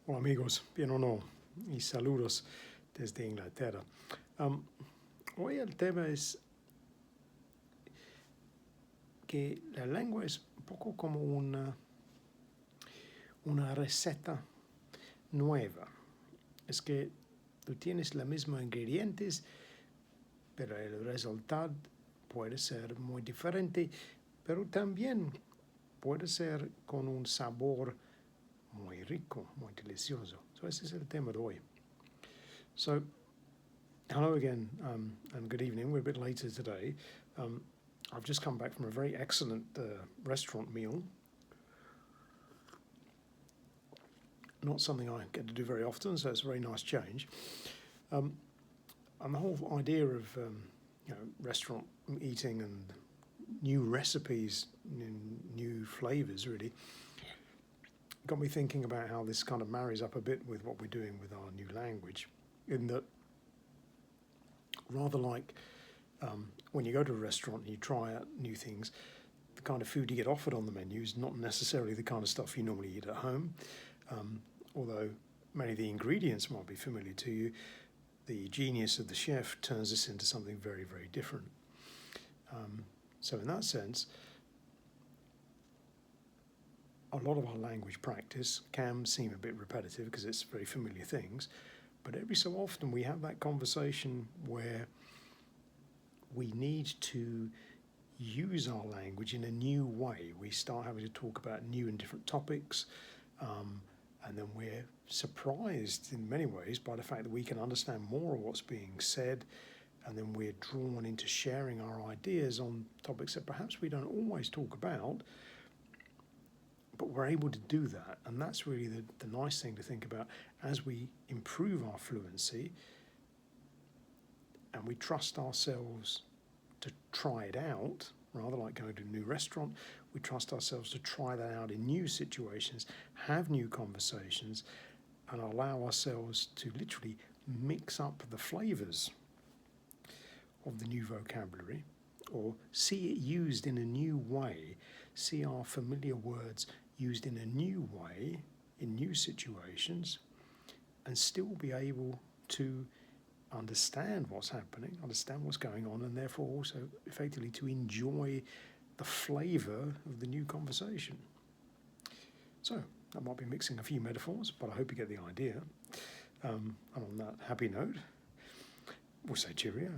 Hola amigos, bien o no, y saludos desde Inglaterra. Hoy el tema es que la lengua es un poco como una receta nueva. Es que tú tienes los mismos ingredientes, pero el resultado puede ser muy diferente, pero también puede ser con un sabor muy rico, muy delicioso. So ese es el tema de hoy. So, hello again, and good evening. We're a bit later today. I've just come back from a very excellent restaurant meal. Not something I get to do very often, so it's a very nice change. And the whole idea of restaurant eating and new recipes, new flavours, really, got me thinking about how this kind of marries up a bit with what we're doing with our new language, in that rather like when you go to a restaurant and you try out new things, the kind of food you get offered on the menu is not necessarily the kind of stuff you normally eat at home. Although many of the ingredients might be familiar to you, the genius of the chef turns this into something very, very different. So in that sense, a lot of our language practice can seem a bit repetitive because it's very familiar things, but every so often we have that conversation where we need to use our language in a new way. We start having to talk about new and different topics, and then we're surprised in many ways by the fact that we can understand more of what's being said, and then we're drawn into sharing our ideas on topics that perhaps we don't always talk about, but we're able to do that. And that's really the nice thing to think about as we improve our fluency and we trust ourselves to try it out. Rather like going to a new restaurant, we trust ourselves to try that out in new situations, have new conversations, and allow ourselves to literally mix up the flavours of the new vocabulary, or see it used in a new way, see our familiar words used in a new way, in new situations, and still be able to understand what's happening, understand what's going on, and therefore also effectively to enjoy the flavour of the new conversation. So, I might be mixing a few metaphors, but I hope you get the idea. And on that happy note, we'll say cheerio.